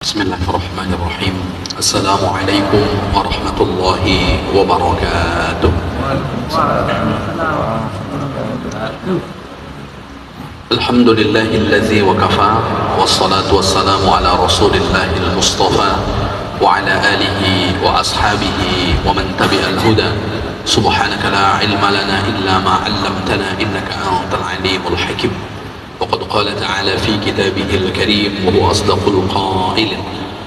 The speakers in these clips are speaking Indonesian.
Bismillahirrahmanirrahim. Assalamualaikum warahmatullahi wabarakatuh. Alhamdulillahilladzi wa kafa, wassalatu wassalamu ala rasulillahil mustafa wa ala alihi wa ashabihi wa man tabi'al huda. Subhanaka la ilma lana illa ma 'allamtana innaka antal alimul hakim. وقد قال تعالى في كتابه الكريم وهو أصدق القائل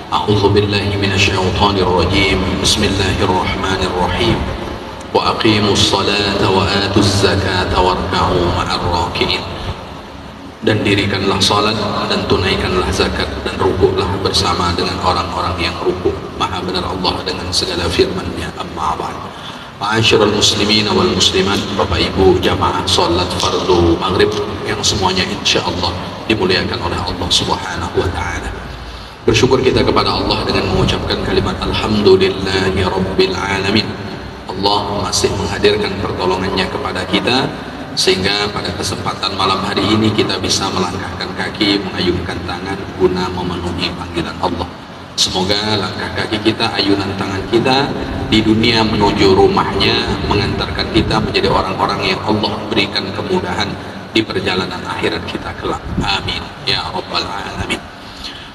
أعوذ بالله من الشيطان الرجيم بسم الله الرحمن الرحيم وأقيموا الصلاة وآتوا الزكاة واركعوا مع الراكعين. Dan dirikanlah salat dan tunaikanlah zakat dan rukuklah bersama dengan orang-orang yang rukuk. Maha benar Allah dengan segala firman-Nya. Amma ba'd. Ma'asyiral muslimin wal muslimat, Bapak Ibu jamaah salat fardu maghrib yang semuanya insyaallah dimuliakan oleh Allah Subhanahu wa taala. Bersyukur kita kepada Allah dengan mengucapkan kalimat alhamdulillahi rabbil alamin. Allah masih menghadirkan pertolongannya kepada kita sehingga pada kesempatan malam hari ini kita bisa melangkahkan kaki, mengayunkan tangan guna memenuhi panggilan Allah. Semoga langkah kaki kita, ayunan tangan kita di dunia menuju rumahnya mengantarkan kita menjadi orang-orang yang Allah berikan kemudahan di perjalanan akhirat kita kelak. Amin ya rabbal alamin.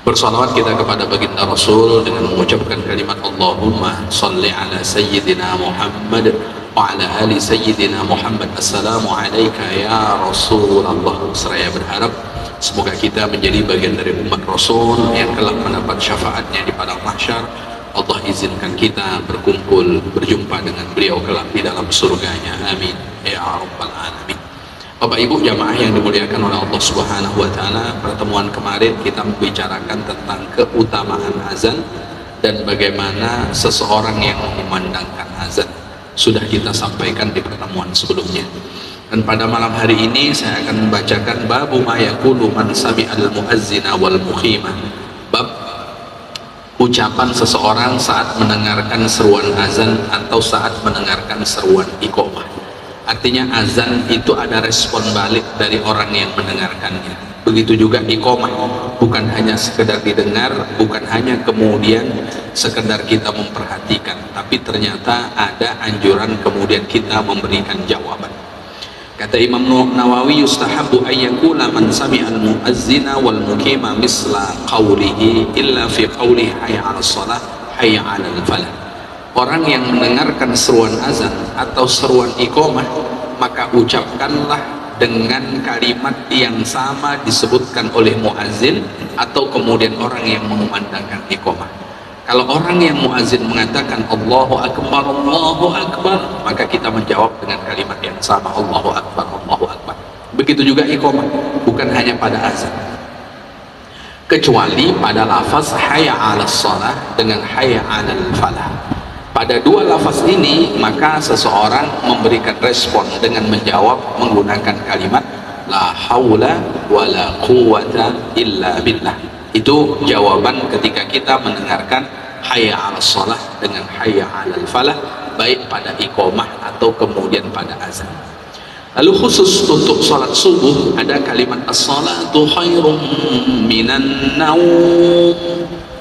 Bersalawat kita kepada baginda Rasul dengan mengucapkan kalimat Allahumma salli ala sayyidina Muhammad wa ala ali sayyidina Muhammad. Assalamu alayka ya Rasulullah. Seraya berharap semoga kita menjadi bagian dari umat Rasul yang kelak mendapat syafaatnya di padang mahsyar. Allah izinkan kita berkumpul berjumpa dengan beliau kelak di dalam surganya. Amin ya rabbal alamin. Bapak Ibu jamaah yang dimuliakan oleh Allah Subhanahu wa taala, pertemuan kemarin kita membicarakan tentang keutamaan azan dan bagaimana seseorang yang memandangkan azan. Sudah kita sampaikan di pertemuan sebelumnya. Dan pada malam hari ini saya akan membacakan babu ma yaqulu man sami'al muazzina wal muqimah. Bab ucapan seseorang saat mendengarkan seruan azan atau saat mendengarkan seruan iqamah. Artinya azan itu ada respon balik dari orang yang mendengarkannya. Begitu juga iqamah, bukan hanya sekedar didengar, bukan hanya kemudian sekedar kita memperhatikan, tapi ternyata ada anjuran kemudian kita memberikan jawaban. Kata Imam Nawawi, yustahabbu ayyakula man sami'al muazzina wal muqima misla qawlihi illa fi qawlihi hayya 'alas shalah hayya 'alal falah. Orang yang mendengarkan seruan azan atau seruan iqamah, maka ucapkanlah dengan kalimat yang sama disebutkan oleh muazzin atau kemudian orang yang mengumandangkan iqamah. Kalau orang yang muazzin mengatakan Allahu Akbar, maka kita menjawab dengan kalimat yang sama, Allahu Akbar, Allahu Akbar. Begitu juga iqamah, bukan hanya pada azan, kecuali pada lafaz hayya 'alas shalah dengan hayya 'alal falah. Pada dua lafaz ini maka seseorang memberikan respon dengan menjawab menggunakan kalimat la haula wala quwwata illa billah. Itu jawaban ketika kita mendengarkan hayya 'alas shalah dengan hayya 'alal falah, baik pada iqamah atau kemudian pada azan. Lalu khusus untuk salat subuh ada kalimat as-salatu khairum minan naum.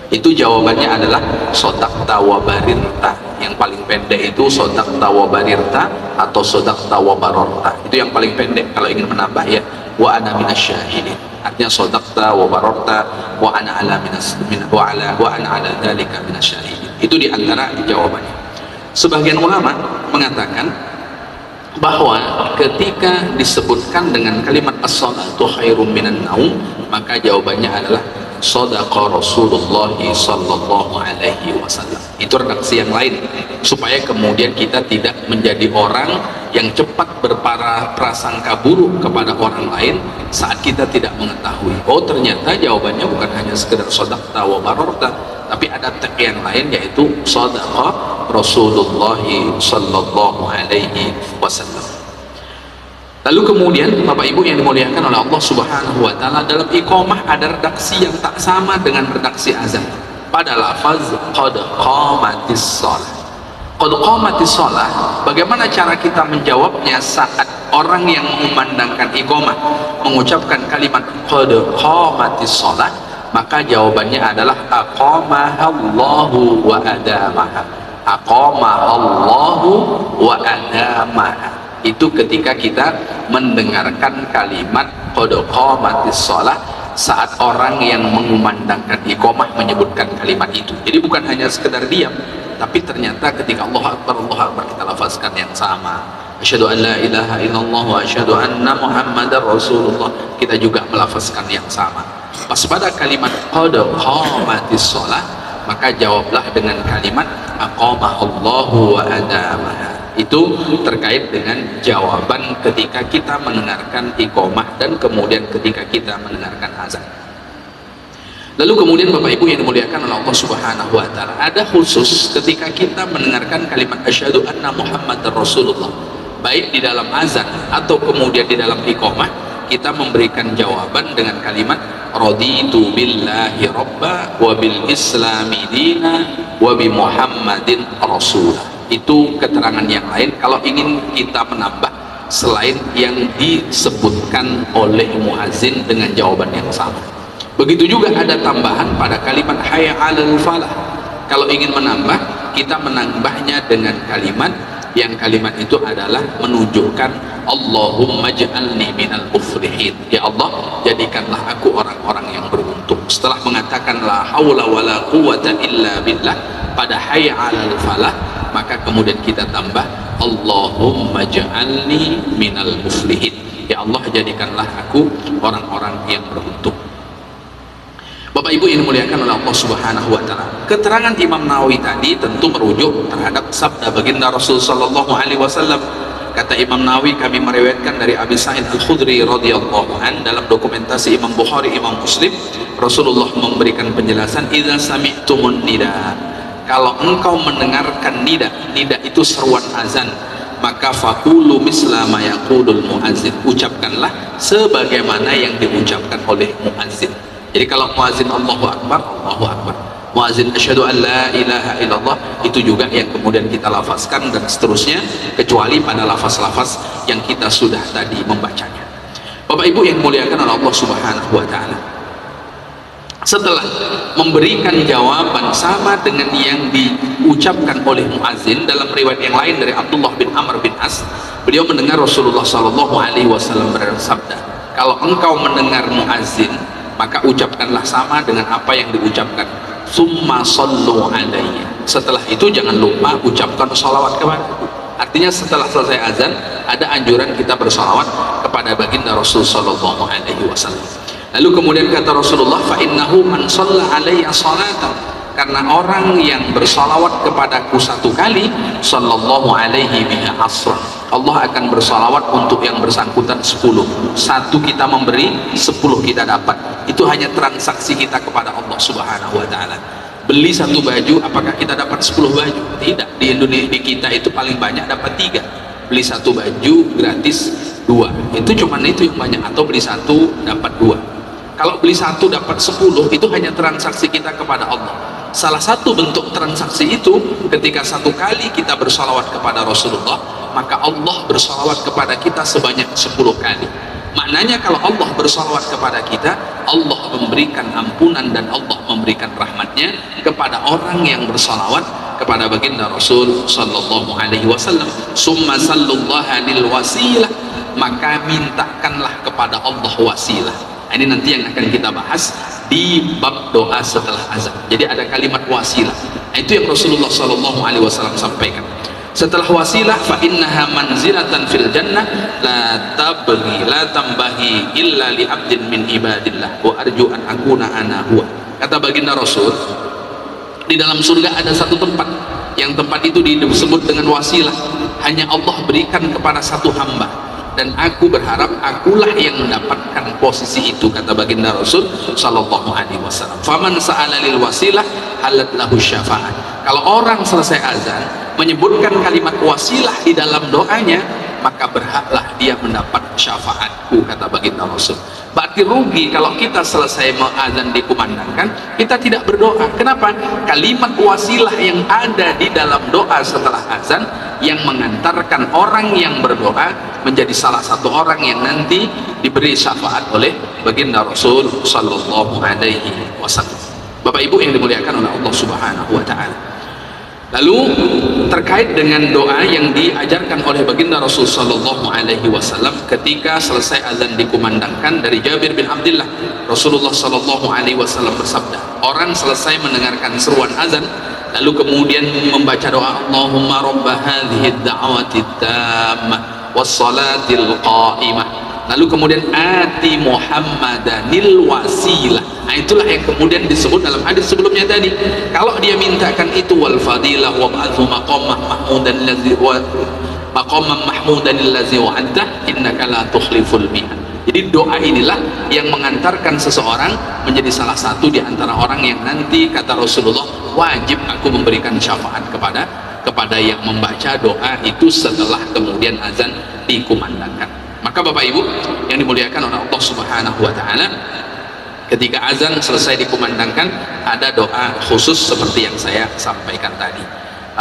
Itu jawabannya adalah sodaqta wa barirta. Yang paling pendek itu sodaqta wa barirta atau sodaqta wa barorta. Itu yang paling pendek kalau ingin menambah ya. Wa ana minasyahidin. Artinya sodaqta wa barorta wa ana ala dzalika minasyahidin. Itu diantara jawabannya. Sebagian ulama mengatakan bahwa ketika disebutkan dengan kalimat as-salatu khairum minan naum, maka jawabannya adalah sadaqa Rasulullah sallallahu alaihi wasallam. Itu redaksi yang lain supaya kemudian kita tidak menjadi orang yang cepat berprasangka buruk kepada orang lain saat kita tidak mengetahui. Oh, ternyata jawabannya bukan hanya sekedar sadaqta wa bararta, tapi ada tag yang lain yaitu sadaqa Rasulullah sallallahu alaihi wasallam. Lalu kemudian Bapak Ibu yang dimuliakan oleh Allah Subhanahu wa taala, dalam iqamah ada redaksi yang tak sama dengan redaksi azan. Pada lafaz qad qamatis shalah. Qad qamatis shalah, bagaimana cara kita menjawabnya saat orang yang mengumandangkan iqamah mengucapkan kalimat qad qamatis shalah? Maka jawabannya adalah aqamahallahu wa adamaha. Aqamahallahu wa adamaha. Itu ketika kita mendengarkan kalimat qad qamatis shalah, saat orang yang mengumandangkan iqamah menyebutkan kalimat itu. Jadi bukan hanya sekedar diam, tapi ternyata ketika Allah Akbar kita lafazkan yang sama. Asyhadu an la ilaha illallah wa asyhadu anna Muhammadar Rasulullah, kita juga melafazkan yang sama. Pas pada kalimat qad qamatis shalah, maka jawablah dengan kalimat aqamahallahu wa adamaha. Itu terkait dengan jawaban ketika kita mendengarkan iqamah dan kemudian ketika kita mendengarkan azan. Lalu kemudian Bapak Ibu yang dimuliakan oleh Allah Subhanahu wa taala, ada khusus ketika kita mendengarkan kalimat asyhadu anna Muhammadar Rasulullah, baik di dalam azan atau kemudian di dalam iqamah, kita memberikan jawaban dengan kalimat raditu billahi rabba wa bil islami dina wa bi Muhammadin rasulah. Itu keterangan yang lain kalau ingin kita menambah selain yang disebutkan oleh muazin dengan jawaban yang sama. Begitu juga ada tambahan pada kalimat hayya 'alal falah. Kalau ingin menambah, kita menambahnya dengan kalimat yang kalimat itu adalah menunjukkan Allahumma ja'alni minal muflihin. Ya Allah, jadikanlah aku orang-orang yang beruntung. Setelah mengatakan la haula wala quwata illa billah pada hayya 'alal falah, maka kemudian kita tambah Allahumma ja'alni minal muflihin. Ya Allah, jadikanlah aku orang-orang yang beruntung. Bapak Ibu yang dimuliakan oleh Allah Subhanahu wa taala, keterangan Imam Nawawi tadi tentu merujuk terhadap sabda baginda Rasul sallallahu alaihi wasallam. Kata Imam Nawawi, kami meriwayatkan dari Abi Sa'id Al-Khudri radhiyallahu an dalam dokumentasi Imam Bukhari, Imam Muslim, Rasulullah memberikan penjelasan, idza sami'tumun nida, kalau engkau mendengarkan nida, nida itu seruan azan, maka faqulu misla ma yaqulul muazzin, ucapkanlah sebagaimana yang diucapkan oleh muazzin. Jadi kalau muazzin Allahu Akbar, Allahu Akbar, muazzin asyhadu an la ilaha illallah, itu juga yang kemudian kita lafazkan dan seterusnya, kecuali pada lafaz-lafaz yang kita sudah tadi membacanya. Bapak Ibu yang dimuliakan oleh Allah Subhanahu wa taala, setelah memberikan jawaban sama dengan yang diucapkan oleh muazzin, dalam riwayat yang lain dari Abdullah bin Amr bin As, beliau mendengar Rasulullah sallallahu alaihi wasallam bersabda, kalau engkau mendengar muazzin, maka ucapkanlah sama dengan apa yang diucapkan. Summa sallu alayya, setelah itu jangan lupa ucapkan salawat kepadaku. Artinya setelah selesai azan ada anjuran kita bersalawat kepada baginda Rasul sallallahu alaihi wasallam. Lalu kemudian kata Rasulullah, fa innahu man shalla alayya salatan, karena orang yang bersalawat kepadaku satu kali, sallallahu alaihi biha asran, Allah akan bersalawat untuk yang bersangkutan 10. Satu kita memberi, 10 kita dapat. Itu hanya transaksi kita kepada Allah Subhanahu wa taala. Beli satu baju, apakah kita dapat 10 baju? Tidak. Di Indonesia, di kita itu paling banyak dapat 3. Beli satu baju gratis 2. Itu cuman itu yang banyak. Atau beli satu dapat 2. Kalau beli satu dapat 10, itu hanya transaksi kita kepada Allah. Salah satu bentuk transaksi itu ketika satu kali kita bersalawat kepada Rasulullah, maka Allah bersalawat kepada kita sebanyak 10 kali. Maknanya kalau Allah bersalawat kepada kita, Allah memberikan ampunan dan Allah memberikan rahmatnya kepada orang yang bersalawat kepada baginda Rasul sallallahu alaihi wasallam. Summa sallullaha lil wasilah, maka mintakanlah kepada Allah wasilah. Ini nanti yang akan kita bahas di bab doa setelah azan. Jadi ada kalimat wasilah. Itu yang Rasulullah sallallahu alaihi wasallam sampaikan. Setelah wasilah, fa innaha manzilatan fil jannah la tabghi la tambahi illa li abdin min ibadillah wa arju an akuna ana huwa. Kata baginda Rasul, di dalam surga ada satu tempat, yang tempat itu disebut dengan wasilah, hanya Allah berikan kepada satu hamba, dan aku berharap akulah yang mendapatkan posisi itu, kata baginda Rasul sallallahu alaihi wasallam. Faman sa'ala lil wasilah halat lahu syafa'at. Kalau orang selesai azan menyebutkan kalimat wasilah di dalam doanya, maka berhaklah dia mendapat syafaatku, kata baginda Rasul. Berarti rugi kalau kita selesai azan dikumandangkan kita tidak berdoa. Kenapa? Kalimat wasilah yang ada di dalam doa setelah azan yang mengantarkan orang yang berdoa menjadi salah satu orang yang nanti diberi syafaat oleh baginda Rasul sallallahu alaihi wasallam. Bapak Ibu yang dimuliakan oleh Allah Subhanahu wa taala. Lalu terkait dengan doa yang diajarkan oleh baginda Rasul sallallahu alaihi wasallam ketika selesai azan dikumandangkan, dari Jabir bin Abdullah, Rasulullah sallallahu alaihi wasallam bersabda, orang selesai mendengarkan seruan azan lalu kemudian membaca doa, Allahumma rabba hadhihi ad-da'wati at-tammah was-salatil qa'imah, lalu kemudian ati Muhammadanil wasilah. Nah, itulah yang kemudian disebut dalam hadis sebelumnya tadi, kalau dia mintakan itu wal fadilah wa ba'athu maqamah mahmudan allazi wa maqamam mahmudan allazi wa'adta innaka la tukhliful mi'ad. Jadi doa inilah yang mengantarkan seseorang menjadi salah satu di antara orang yang nanti, kata Rasulullah, wajib aku memberikan syafaat kepada yang membaca doa itu setelah kemudian azan dikumandangkan. Maka Bapak Ibu yang dimuliakan oleh Allah Subhanahu wa taala, ketika azan selesai dikumandangkan ada doa khusus seperti yang saya sampaikan tadi.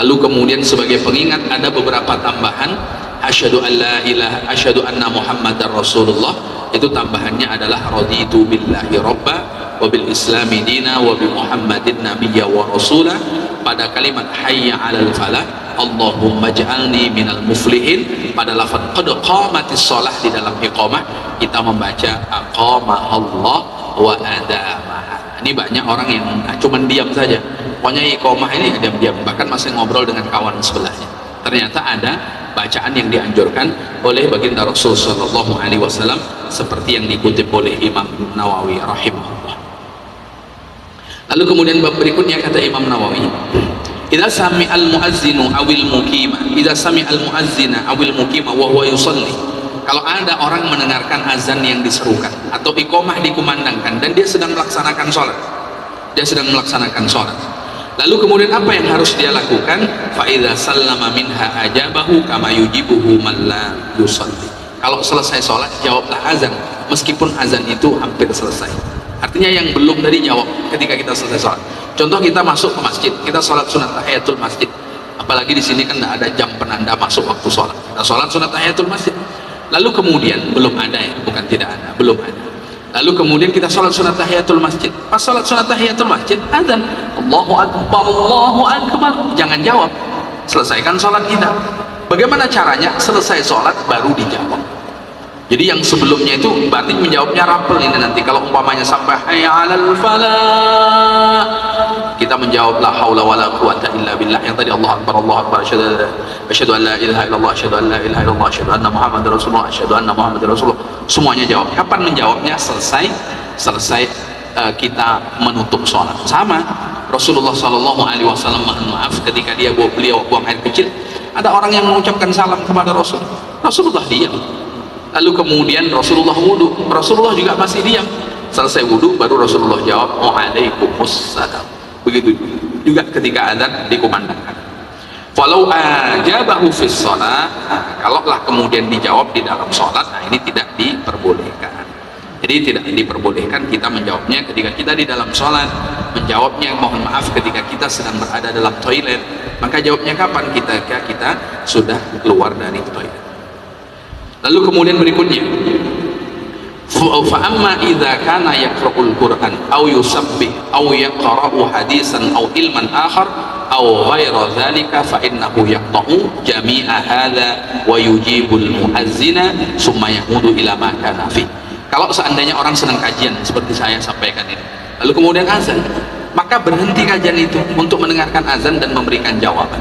Lalu kemudian sebagai pengingat ada beberapa tambahan, asyhadu an la ilaha asyhadu anna muhammadar rasulullah, itu tambahannya adalah raditu billahi robba wa bil islami dina wa bi muhammadin nabiyya wa rasulah. Pada kalimat hayya 'alal falah Allahumma ja'alni minal muflihin, pada lafaz qad qamatis shalah di dalam iqamah kita membaca aqama Allah wa adamaha. Ini banyak orang yang cuman diam saja, pokoknya iqamah ini diam-diam, bahkan masih ngobrol dengan kawan sebelahnya. Ternyata ada bacaan yang dianjurkan oleh baginda Rasul sallallahu alaihi wasallam seperti yang dikutip oleh Imam Nawawi rahimahullah. Lalu kemudian bab berikutnya kata Imam Nawawi, idza sami'al muazzinu awil muqima, idza sami'al muazzina awil muqima wa huwa yusalli, kalau ada orang mendengarkan azan yang diserukan atau iqamah dikumandangkan dan dia sedang melaksanakan sholat, lalu kemudian apa yang harus dia lakukan? Fa idza sallama minha ajabahu kama yujibuhu man la yusalli, kalau selesai sholat jawablah azan meskipun azan itu hampir selesai. Artinya yang belum tadi jawab ketika kita selesai sholat. Contoh kita masuk ke masjid, kita sholat sunat tahiyatul masjid, apalagi di sini kan tidak ada jam penanda masuk waktu sholat, kita sholat sunat tahiyatul masjid. Lalu kemudian belum ada ya, bukan tidak ada, belum ada. Lalu kemudian kita sholat sunat tahiyatul masjid. Pas sholat sunat tahiyatul masjid, azan, Allahu Akbar, Allahu Akbar. Jangan jawab, selesaikan sholat kita. Bagaimana caranya? Selesai sholat baru dijawab. Jadi yang sebelumnya itu berarti menjawabnya rapel ini nanti. Kalau umpamanya sampai hayya 'alal falah, kita menjawab la haula wala quwata illa billah. Yang tadi Allah Akbar, Allah Akbar, asyhadu an la ilaha illallah, asyhadu an la ilaha illallah, asyhadu anna muhammadar rasulullah, asyhadu anna muhammadar rasulullah. Semuanya jawab. Kapan menjawabnya? Selesai kita menutup sholat. Sama Rasulullah sallallahu alaihi wasallam, mohon maaf, ketika beliau buang air kecil, ada orang yang mengucapkan salam kepada Rasul. Rasulullah diam. Lalu kemudian Rasulullah wudhu, Rasulullah juga masih diam. Selesai wudhu baru Rasulullah jawab waalaikumsalam. Begitu juga ketika azan dikumandangkan. Falau ajabahu fis shalah, kalaulah kemudian dijawab di dalam sholat, nah ini tidak diperbolehkan. Jadi tidak diperbolehkan kita menjawabnya ketika kita di dalam sholat. Menjawabnya mohon maaf ketika kita sedang berada dalam toilet. Maka jawabnya kapan? Ketika kita sudah keluar dari toilet. Lalu kemudian berikutnya, fa amma idza kana yaqra'ul Qur'an aw yusabbih aw yaqra'u hadisan aw ilman akhar aw ghaira dzalika fa innahu yaqta'u jami'a hadza wa yujibul muazzina summa yahudu ila ma kana fi. Kalau seandainya orang sedang kajian seperti saya sampaikan ini, lalu kemudian azan, maka berhenti kajian itu untuk mendengarkan azan dan memberikan jawaban.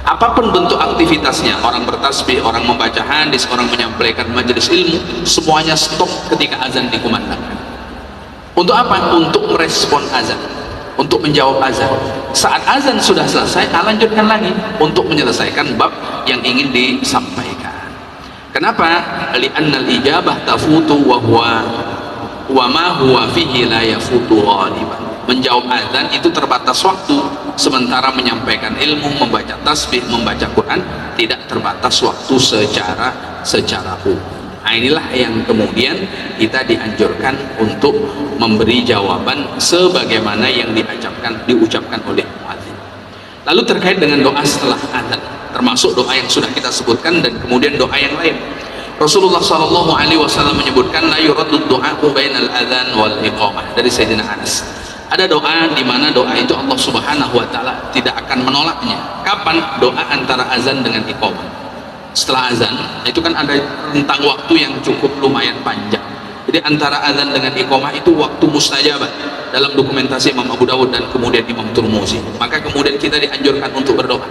Apapun bentuk aktivitasnya, orang bertasbih, orang membaca hadis, orang menyampaikan majelis ilmu, semuanya stop ketika azan dikumandangkan. Untuk apa? Untuk merespon azan, untuk menjawab azan. Saat azan sudah selesai, lanjutkan lagi untuk menyelesaikan bab yang ingin disampaikan. Kenapa? Li'annal ijabah tafutu wa ma huwa fihi la yafutu ghaliban. menjawab azan itu terbatas waktu, sementara menyampaikan ilmu, membaca tasbih, membaca Quran tidak terbatas waktu secara umum. Nah, inilah yang kemudian kita dianjurkan untuk memberi jawaban sebagaimana yang diucapkan oleh muadzin. Lalu terkait dengan doa setelah azan, termasuk doa yang sudah kita sebutkan dan kemudian doa yang lain. Rasulullah SAW menyebutkan la yuraddu du'a'u bainal adzan wal iqamah, dari Sayyidina Anas. Ada doa di mana doa itu Allah Subhanahu wa taala tidak akan menolaknya. Kapan? Doa antara azan dengan iqamah. Setelah azan itu kan ada rentang waktu yang cukup lumayan panjang. Jadi antara azan dengan iqamah itu waktu mustajabah dalam dokumentasi Imam Abu Dawud dan kemudian Imam Tirmidzi. Maka kemudian kita dianjurkan untuk berdoa.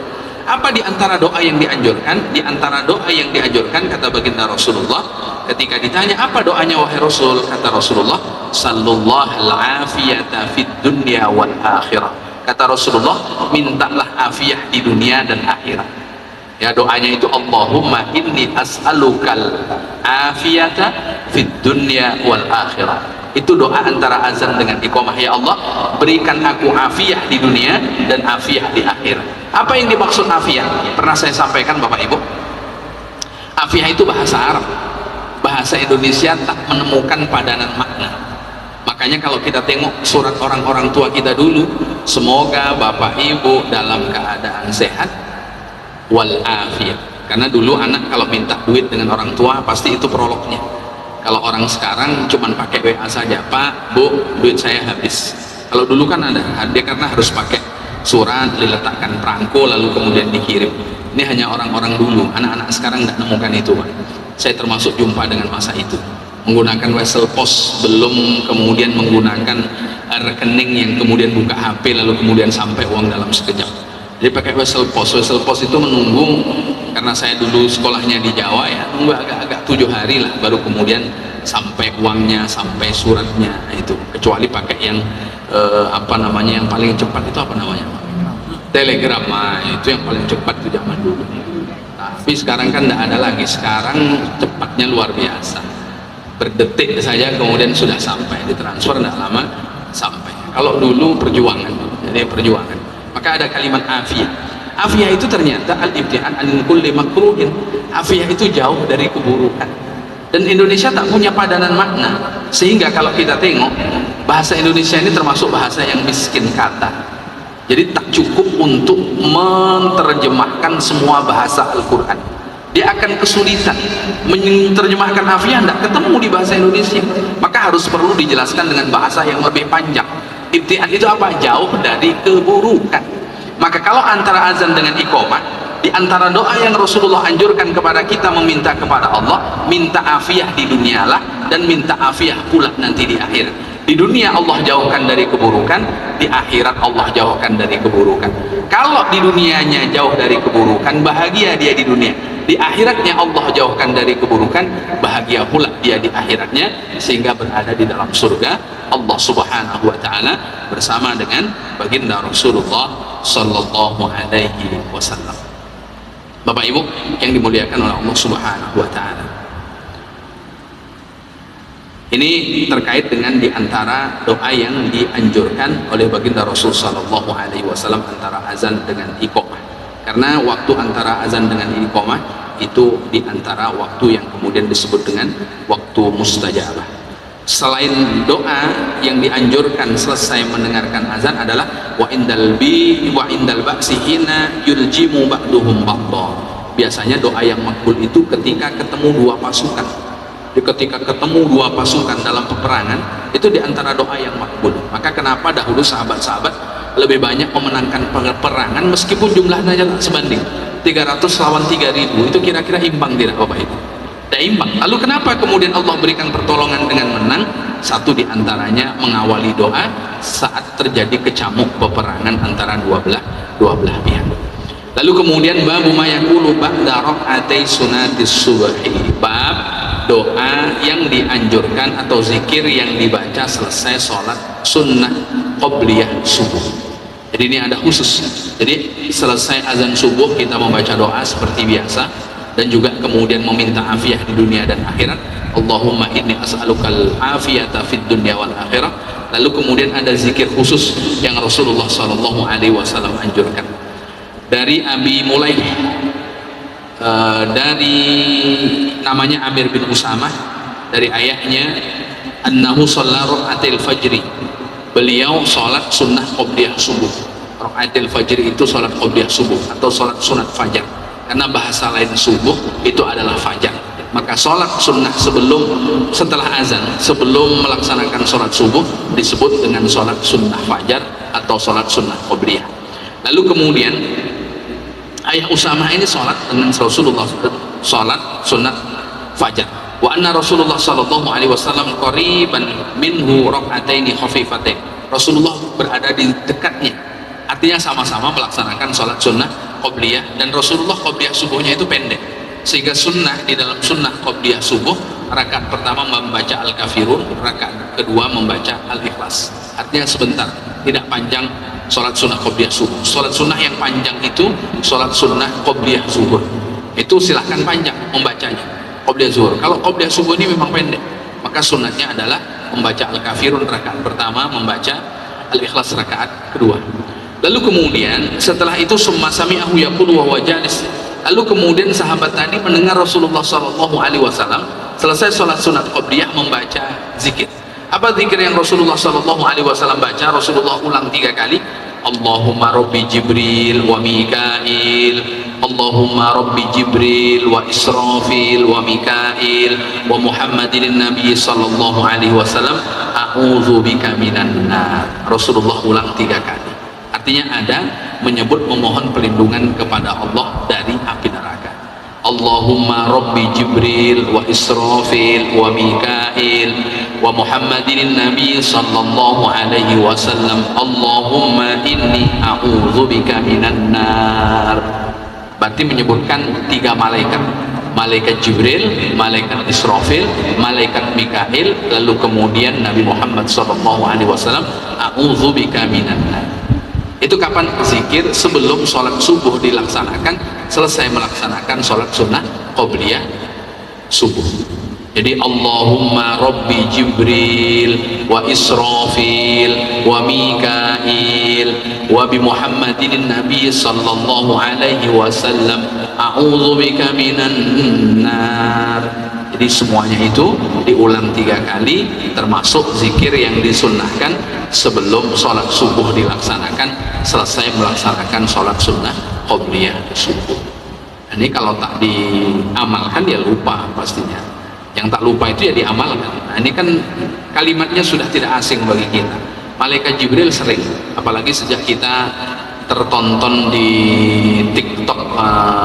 Apa di antara doa yang dianjurkan? Di antara doa yang dianjurkan kata baginda Rasulullah ketika ditanya apa doanya wahai Rasul, kata Rasulullah, sallallahu al-afiyata fid dunya wal akhirah. Kata Rasulullah, mintalah afiah di dunia dan akhirat. Ya, doanya itu Allahumma inni as'alukal afiyata fid dunya wal akhirah. Itu doa antara azan dengan iqamah. Ya Allah, berikan aku afiah di dunia dan afiah di akhirat. Apa yang dimaksud afiah? Pernah saya sampaikan Bapak Ibu, afiah itu bahasa Arab, bahasa Indonesia tak menemukan padanan makna. Makanya kalau kita tengok surat orang-orang tua kita dulu, semoga Bapak Ibu dalam keadaan sehat wal afiyah. Karena dulu anak kalau minta duit dengan orang tua pasti itu prolognya. Kalau orang sekarang cuman pakai WA saja, Pak, Bu, duit saya habis. Kalau dulu kan ada, dia karena harus pakai surat, diletakkan perangko lalu kemudian dikirim. Ini hanya orang-orang dulu, anak-anak sekarang tidak menemukan itu, Pak. Saya termasuk jumpa dengan masa itu, menggunakan wesel pos, belum kemudian menggunakan rekening yang kemudian buka HP lalu kemudian sampai uang dalam sekejap. Jadi pakai wesel pos itu menunggu, karena saya dulu sekolahnya di Jawa ya, nunggu agak-agak 7 hari lah baru kemudian sampai uangnya, sampai suratnya itu. Kecuali pakai yang yang paling cepat itu apa namanya? Telegram. Nah, itu yang paling cepat itu zaman dulu. Tapi sekarang kan tidak ada lagi. Sekarang cepatnya luar biasa. Berdetik saja kemudian sudah sampai, ditransfer tidak lama sampai. Kalau dulu perjuangan, jadi perjuangan. Maka ada kalimat afiyah. Afiyah itu ternyata al-ibtian an kulli makruhin. Afiyah itu jauh dari keburukan. Dan Indonesia tak punya padanan makna. Sehingga kalau kita tengok, bahasa Indonesia ini termasuk bahasa yang miskin kata. Jadi tak cukup untuk menerjemahkan semua bahasa Al-Quran. Dia akan kesulitan menerjemahkan afiyah, tidak ketemu di bahasa Indonesia. Maka harus perlu dijelaskan dengan bahasa yang lebih panjang. Ibtian itu apa? Jauh dari keburukan. Maka kalau antara azan dengan iqamah, di antara doa yang Rasulullah anjurkan kepada kita meminta kepada Allah, minta afiah di dunia lah dan minta afiah pula nanti di akhirat. Di dunia Allah jauhkan dari keburukan, di akhirat Allah jauhkan dari keburukan. Kalau di dunianya jauh dari keburukan, bahagia dia di dunia. Di akhiratnya Allah jauhkan dari keburukan, bahagia pula dia di akhiratnya, sehingga berada di dalam surga Allah Subhanahu wa taala bersama dengan baginda Rasulullah sallallahu alaihi wasallam. Bapak Ibu yang dimuliakan oleh Allah Subhanahu wa taala. Ini terkait dengan diantara doa yang dianjurkan oleh baginda Rasul sallallahu alaihi wasallam antara azan dengan iqamah. Karena waktu antara azan dengan iqamah itu diantara waktu yang kemudian disebut dengan waktu mustajabah. Selain doa yang dianjurkan selesai mendengarkan azan adalah wa indal ba'si hina yuljimu ba'duhum ba'dha. Biasanya doa yang makbul itu ketika ketemu dua pasukan. Ketika ketemu dua pasukan dalam peperangan, itu diantara doa yang makbul. Maka kenapa dahulu sahabat-sahabat lebih banyak memenangkan peperangan meskipun jumlahnya tak sebanding. 300 lawan 3000 itu kira-kira imbang tidak Bapak Ibu? Tidak imbang. Lalu kenapa kemudian Allah berikan pertolongan dengan menang? Satu diantaranya mengawali doa saat terjadi kecamuk peperangan antara dua belah pihak. Lalu kemudian babu mayakulu ba'da raq'atai sunatis subhi, bab doa yang dianjurkan atau zikir yang dibaca selesai sholat sunnah qobliyah subuh. Jadi ini ada khusus. Jadi selesai azan subuh kita membaca doa seperti biasa dan juga kemudian meminta afiah di dunia dan akhirat. Allahumma inni as'alukal afiyata fid dunya wal akhirah Lalu kemudian ada zikir khusus yang Rasulullah Shallallahu Alaihi Wasallam anjurkan. Dari Abi Mulai, dari namanya Amir bin Usamah, dari ayahnya, annahu shalla rakaatil fajri, beliau sholat sunnah qobliyah subuh. Rakaatil fajri itu sholat qobliyah subuh atau sholat sunat fajar, karena bahasa lain subuh itu adalah fajar. Maka sholat sunnah setelah azan, sebelum melaksanakan sholat subuh, disebut dengan sholat sunnah fajar atau sholat sunnah qobliyah. Lalu kemudian ayah Usamah ini sholat dengan Rasulullah, sholat sunnah fajar. Wa anna Rasulullah sallallahu alaihi wasallam qariban minhu rak'ataini khafifatain. Rasulullah berada di dekatnya, artinya sama-sama melaksanakan sholat sunnah qobliyah, dan Rasulullah qobliyah subuhnya itu pendek, sehingga sunnah di dalam sunnah qobliyah subuh, rakaat pertama membaca Al-Kafirun, rakaat kedua membaca Al-Ikhlas, artinya sebentar, tidak panjang. Sholat sunnah qobliyah subuh, sholat sunnah yang panjang itu sholat sunnah qobliyah zuhur, itu silahkan panjang membacanya qobliyah zuhur. Kalau qobliyah subuh ini memang pendek, maka sunnahnya adalah membaca Al-Kafirun rakaat pertama, membaca Al-Ikhlas rakaat kedua. Lalu kemudian setelah itu summa sami'ahu yaqulu wa huwa jalis, lalu kemudian sahabat tadi mendengar Rasulullah Shallallahu Alaihi Wasallam selesai sholat sunat qobliyah membaca zikir. Apa zikir yang Rasulullah Shallallahu Alaihi Wasallam baca? Rasulullah ulang 3 kali, Allahumma Rabbi Jibril wa Mikail, Allahumma Rabbi Jibril wa Israfil wa Mikail wa Muhammadin Nabi Sallallahu Alaihi Wasallam, a'udzu bika minan nar. Rasulullah ulang 3 kali, artinya ada menyebut memohon perlindungan kepada Allah dari api neraka. Allahumma Rabbi Jibril wa Israfil wa Mikail wa Muhammadin Nabi Sallallahu Alaihi Wasallam, Allahumma inni a'udzubika minan nar. Berarti menyebutkan 3 malaikat, malaikat Jibril, malaikat Israfil, malaikat Mikail, lalu kemudian Nabi Muhammad Sallallahu Alaihi Wasallam, a'udzubika minan nar. Itu kapan zikir? Sebelum sholat subuh dilaksanakan, selesai melaksanakan sholat sunnah qobliyah subuh. Jadi Allahumma Rabbi Jibril wa Israfil wa Mikail wa bi Muhammadin Nabi Sallallahu Alaihi Wasallam, a'udzu bika minan nar. Jadi semuanya itu diulang 3 kali, termasuk zikir yang disunnahkan sebelum sholat subuh dilaksanakan, selesai melaksanakan sholat sunnah qobliyah subuh. Ini kalau tak diamalkan ya lupa pastinya. Yang tak lupa itu ya diamalkan. Nah, ini kan kalimatnya sudah tidak asing bagi kita. Malaikat Jibril sering, apalagi sejak kita tertonton di TikTok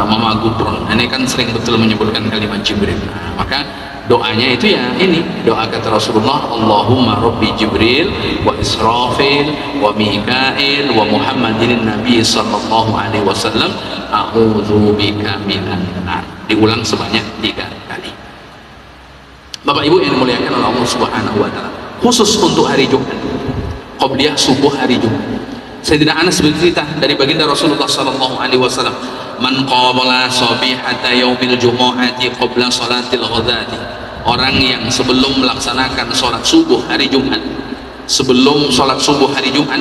Mama Gudron, ini kan sering betul menyebutkan kalimat Jibril. Nah, maka doanya itu ya ini, doa kata Rasulullah, Allahumma Rabbi Jibril wa Israfil wa Mikail wa Muhammadin Nabi Sallallahu Alaihi Wasallam, a'udzu bika minan nar. Diulang sebanyak 3 kali. Bapak Ibu yang dimuliakan oleh Allah Subhanahu wa taala, khusus untuk hari Jumat, qobliyah subuh hari Jumat, Sayyidina Anas bercerita dari baginda Rasulullah Sallallahu Alaihi Wasallam, man qabala sabihata yaumil jumu'ati qabla salatil ghadati, orang yang sebelum melaksanakan sholat subuh hari Jumat, sebelum sholat subuh hari Jumat,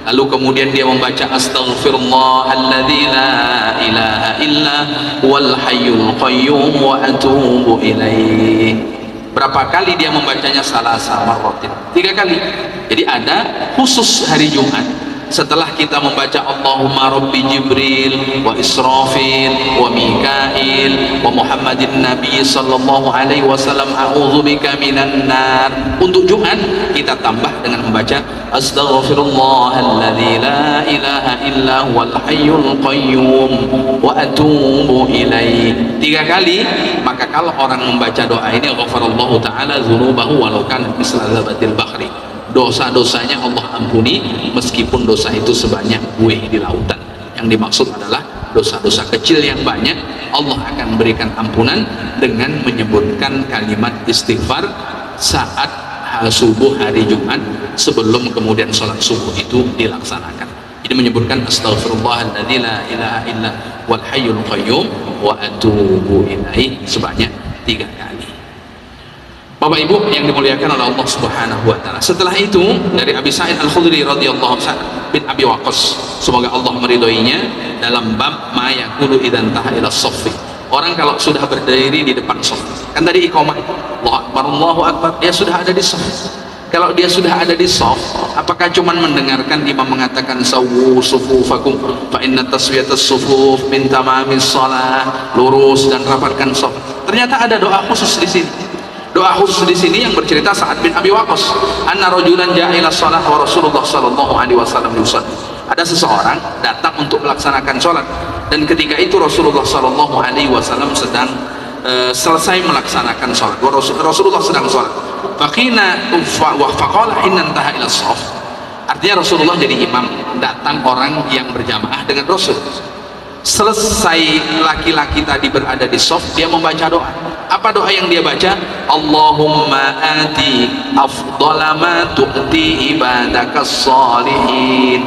lalu kemudian dia membaca astaghfirullahalladzi la ilaha illa huwal hayyul qayyum wa atubu ilaih. Berapa kali dia membacanya? Salasa marratin, 3 kali. Jadi ada khusus hari Jumat, setelah kita membaca Allahumma Rabbi Jibril wa Israfil wa Mikail wa Muhammadin Nabi Sallallahu Alaihi Wasallam, a'udzu bika minan nar. Untuk Jumat kita tambah dengan membaca astaghfirullahalladzi la ilaha illa huwal hayyul qayyum wa atubu ilaih, 3 kali. Maka kalau orang membaca doa ini, ghafarallahu ta'ala dzunubahu walau kana misla zabatil bahri, dosa-dosanya Allah ampuni meskipun dosa itu sebanyak buih di lautan. Yang dimaksud adalah dosa-dosa kecil yang banyak Allah akan berikan ampunan dengan menyebutkan kalimat istighfar saat subuh hari Jumat, sebelum kemudian sholat subuh itu dilaksanakan. Jadi menyebutkan astaghfirullahalladzi la ilaha illa wal hayyul qayyum wa atubu ilaih sebanyak 3 kali. Bapak Ibu yang dimuliakan oleh Allah Subhanahu wa taala. Setelah itu dari Abi Sa'id Al-Khudri radhiyallahu bin Abi Waqqas, semoga Allah meridhoinya, dalam bab ma yaqulu idzan taha ila shaffi. Orang kalau sudah berdiri di depan shaf, kan tadi iqamah, Allahu akbar, dia sudah ada di shaf. Kalau dia sudah ada di shaf, apakah cuman mendengarkan imam mengatakan sawu sufufakum fa inna taswiyatas sufuf min tamamis shalah, lurus dan rapatkan shaf. Ternyata ada doa khusus di sini. Doa khusus di sini yang bercerita Sa'ad bin Abi Waqqas, anna rajulan ja'a ila shalah wa Rasulullah sallallahu alaihi wasallam yusalli. Ada seseorang datang untuk melaksanakan sholat, dan ketika itu Rasulullah sallallahu alaihi wasallam sedang selesai melaksanakan sholat. Rasulullah sedang sholat. Faqina wa faqala inna intaha ila shaf. Artinya Rasulullah jadi imam, datang orang yang berjamaah dengan Rasul. Selesai laki-laki tadi berada di shaf, dia membaca doa. Apa doa yang dia baca? Allahumma ati afdala ma tu'ti ibadakas salihin.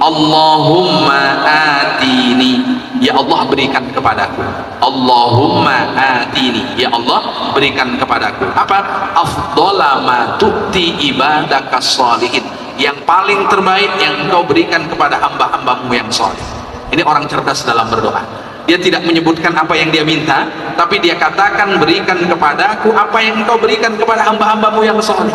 Allahumma atini, ya Allah berikan kepadaku. Allahumma atini, ya Allah berikan kepadaku apa? Afdala ma tu'ti ibadakas salihin, yang paling terbaik yang engkau berikan kepada hamba-hambamu yang saleh. Ini orang cerdas dalam berdoa. Dia tidak menyebutkan apa yang dia minta, tapi dia katakan berikan kepadaku apa yang engkau berikan kepada hamba-hambamu yang saleh.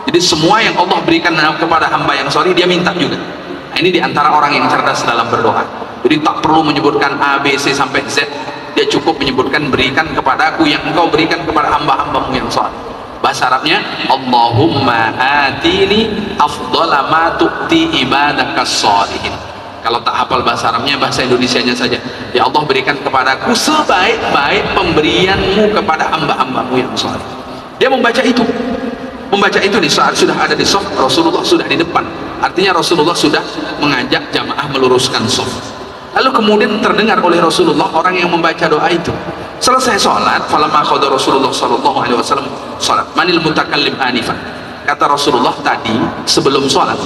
Jadi semua yang Allah berikan kepada hamba yang saleh dia minta juga. Nah, ini diantara orang yang cerdas dalam berdoa. Jadi tak perlu menyebutkan A, B, C sampai Z. Dia cukup menyebutkan berikan kepadaku yang engkau berikan kepada hamba-hambamu yang saleh. Bahasa Arabnya Allahumma atini afdala ma tu'ti ibadakas shalihin. Kalau tak hafal bahasa Arabnya, bahasa Indonesianya saja. Ya Allah berikan kepadaku sebaik-baik pemberianmu kepada hamba-hambamu yang saleh. Dia membaca itu di saat sudah ada di shaf, Rasulullah sudah di depan. Artinya Rasulullah sudah mengajak jamaah meluruskan shaf. Lalu kemudian terdengar oleh Rasulullah orang yang membaca doa itu. Selesai sholat, falamma qada Rasulullah sallallahu alaihi wasallam sholat, manil mutakallim anifan. Kata Rasulullah tadi sebelum sholat,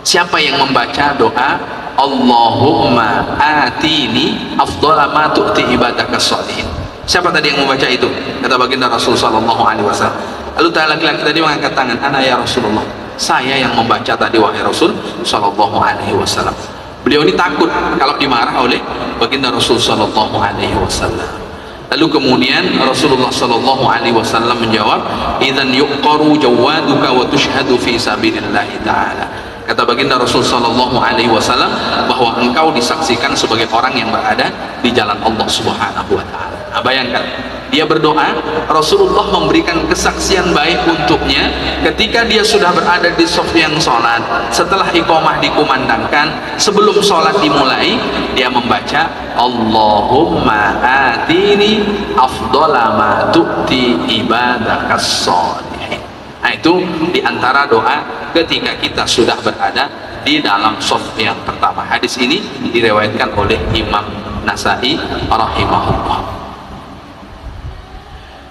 siapa yang membaca doa Allahumma atini afdhala ma tu'ti ibadakas shalihin? Siapa tadi yang membaca itu? Kata baginda Rasul sallallahu alaihi wasallam. Lalu laki-laki tadi mengangkat tangan, ana ya Rasulullah, saya yang membaca tadi wahai Rasul sallallahu alaihi wasallam. Beliau ini takut kalau dimarah oleh baginda Rasul sallallahu alaihi wasallam. Lalu kemudian Rasulullah sallallahu alaihi wasallam menjawab, idzan yuqaru jawaduka wa tushhadu fi sabilillah taala. Kata baginda Rasul sallallahu alaihi wasallam bahwa engkau disaksikan sebagai orang yang berada di jalan Allah Subhanahu wa taala. Nah, bayangkan dia berdoa, Rasulullah memberikan kesaksian baik untuknya ketika dia sudah berada di shaf yang sholat. Setelah iqamah dikumandangkan, sebelum sholat dimulai, dia membaca Allahumma atini afdhala ma tu'ti ibadakas shalihin. Nah, itu diantara doa ketika kita sudah berada di dalam shaf yang pertama. Hadis ini diriwayatkan oleh Imam Nasai rahimahullah.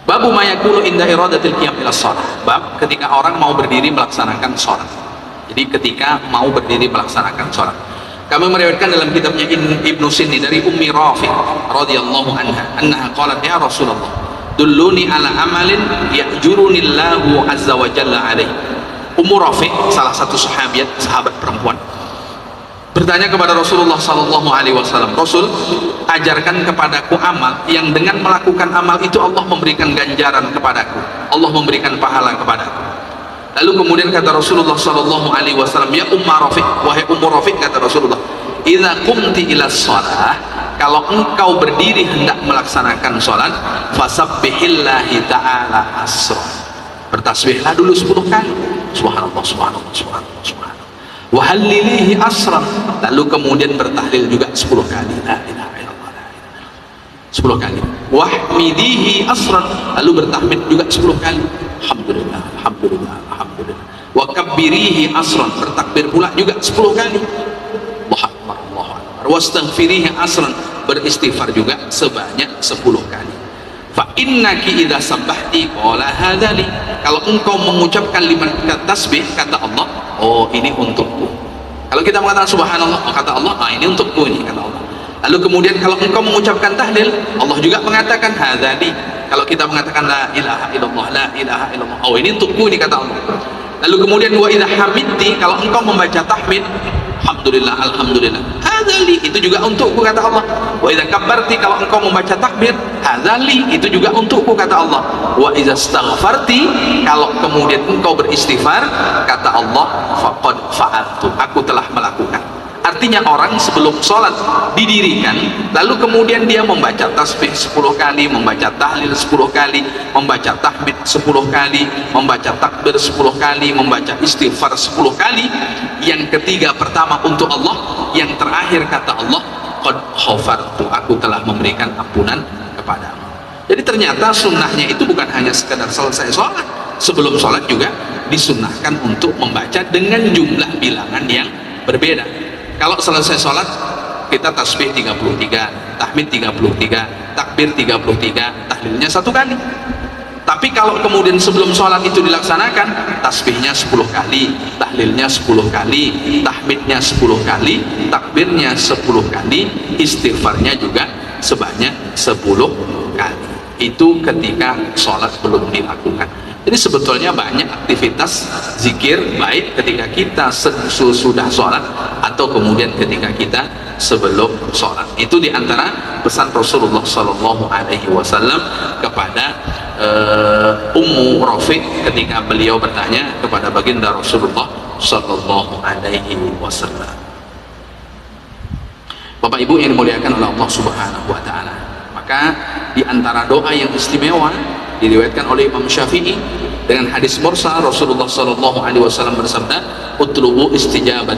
Babu mayakulu inda iradatil qiyam ila shalah. Bab ketika orang mau berdiri melaksanakan sholat. Jadi ketika mau berdiri melaksanakan sholat. Kami meriwayatkan dalam kitabnya Ibnu Sinni dari Ummi Rafi radhiyallahu anha qalat ya Rasulullah, dulluni ala amalin ya'jurunillahu azza wa jalla alaih. Ummu Rafi, salah satu sahabat perempuan, bertanya kepada Rasulullah sallallahu alaihi wasallam, Rasul, ajarkan kepadaku amal yang dengan melakukan amal itu Allah memberikan ganjaran kepadaku, Allah memberikan pahala kepadaku. Lalu kemudian kata Rasulullah sallallahu alaihi wasallam, ya Ummu Rafi, wahai Ummu Rafi, kata Rasulullah, idza qumti ila shalah, kalau engkau berdiri hendak melaksanakan sholat, fasabbihillahi ta'ala asra, bertasbihlah dulu 10 kali, subhanallah subhanallah subhanallah subhanallah, wa hallilihi asra, lalu kemudian bertahlil juga 10 kali, la ilaha illallah, la ilaha illallah, 10 kali, wahmidihi asra, lalu bertahmid juga 10 kali, alhamdulillah alhamdulillah alhamdulillah, wa kabbirihi asra, bertakbir pula juga 10 kali, wastaghfirihi asran, beristighfar juga sebanyak 10 kali. Fa innaki idza sabbahti qala hadzali, kalau engkau mengucapkan 5 tasbih kata Allah, oh ini untukku. Kalau kita mengatakan subhanallah, kata Allah, ah ini untukku ini, kata Allah. Lalu kemudian kalau engkau mengucapkan tahlil, Allah juga mengatakan hadzali, Kalau kita mengatakan la ilaha illallah, la ilaha illallah, oh ini untukku, ini kata Allah. Lalu kemudian wa idza hamidti, kalau engkau membaca tahmid, alhamdulillah, alhamdulillah, hadzali, itu juga untukku, kata Allah. Wa idza kabbarti, kalau engkau membaca takbir, hadzali, itu juga untukku, kata Allah. Wa idza astaghfarti, kalau kemudian engkau beristighfar, kata Allah, faqad fa'altu, aku telah melakukan. Artinya orang sebelum sholat didirikan, lalu kemudian dia membaca tasbih 10 kali, membaca tahlil 10 kali, membaca tahmid 10 kali, membaca takbir 10 kali, membaca istighfar 10 kali. Yang ketiga pertama untuk Allah, yang terakhir kata Allah, qad ghafartu, aku telah memberikan ampunan kepadamu. Jadi ternyata sunnahnya itu bukan hanya sekedar selesai sholat, sebelum sholat juga disunnahkan untuk membaca dengan jumlah bilangan yang berbeda. Kalau selesai sholat kita tasbih 33, tahmid 33, takbir 33, tahlilnya 1 kali. Tapi kalau kemudian sebelum sholat itu dilaksanakan, tasbihnya 10 kali, tahlilnya 10 kali, tahmidnya 10 kali, takbirnya 10 kali, istighfarnya juga sebanyak 10 kali. Itu ketika sholat belum dilakukan. Jadi sebetulnya banyak aktivitas zikir, baik ketika kita sudah sholat atau kemudian ketika kita sebelum sholat. Itu diantara pesan Rasulullah Sallallahu Alaihi Wasallam kepada Ummu Rafiq ketika beliau bertanya kepada baginda Rasulullah Sallallahu Alaihi Wasallam. Bapak Ibu yang dimuliakan oleh Allah Subhanahu Wa Taala, maka diantara doa yang istimewa diriwayatkan oleh Imam Syafi'i dengan hadis mursal, Rasulullah Sallallahu Alaihi Wasallam bersabda, utlubu istijabat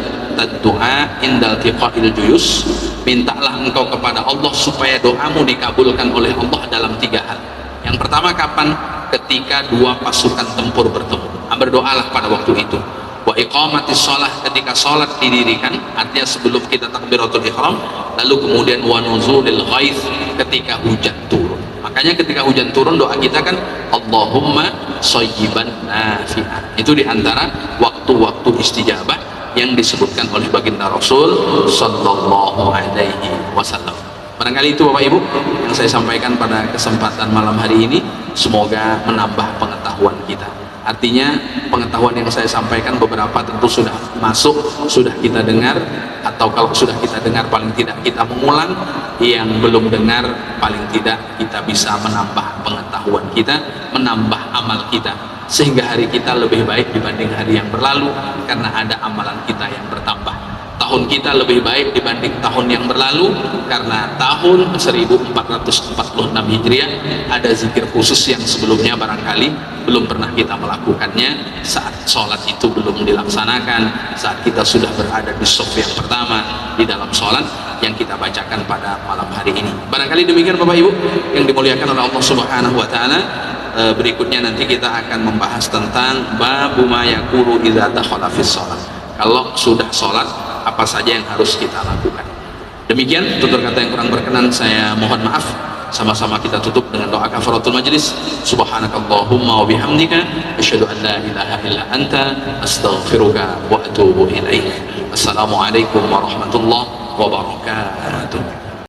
du'a indal tiqa'il juyus, mintalah engkau kepada Allah supaya doamu dikabulkan oleh Allah dalam 3 hal. Yang pertama kapan? Ketika 2 pasukan tempur bertemu, berdoalah pada waktu itu. Wa iqamatis shalah, ketika salat didirikan, artinya sebelum kita takbiratul ihram, lalu kemudian wa nuzulil ghaith, ketika hujan turun. Makanya ketika hujan turun doa kita kan Allahumma shayyiban nafi'an. Itu diantara waktu-waktu istijabah yang disebutkan oleh baginda Rasul Sallallahu Alaihi Wasallam. Barangkali itu Bapak Ibu yang saya sampaikan pada kesempatan malam hari ini, semoga menambah pengetahuan kita. Artinya pengetahuan yang saya sampaikan beberapa tentu sudah masuk, sudah kita dengar, atau kalau sudah kita dengar paling tidak kita mengulang. Yang belum dengar paling tidak kita bisa menambah pengetahuan kita, menambah amal kita, sehingga hari kita lebih baik dibanding hari yang berlalu karena ada amalan kita yang bertambah. Tahun kita lebih baik dibanding tahun yang berlalu karena tahun 1446 Hijriah ada zikir khusus yang sebelumnya barangkali belum pernah kita melakukannya, saat sholat itu belum dilaksanakan, saat kita sudah berada di shaf yang pertama di dalam sholat yang kita bacakan pada malam hari ini. Barangkali demikian Bapak Ibu yang dimuliakan oleh Allah Subhanahu Wa Taala. Berikutnya nanti kita akan membahas tentang babu ma yaqulu idza dakhala fis shalah. Kalau sudah sholat apa saja yang harus kita lakukan. Demikian tutur kata yang kurang berkenan saya mohon maaf. Sama-sama kita tutup dengan doa kafaratul majlis. Subhanakallahumma wa bihamdika asyhadu an la ilaha illa anta astaghfiruka wa atubu ilaik. Assalamualaikum warahmatullahi wabarakatuh.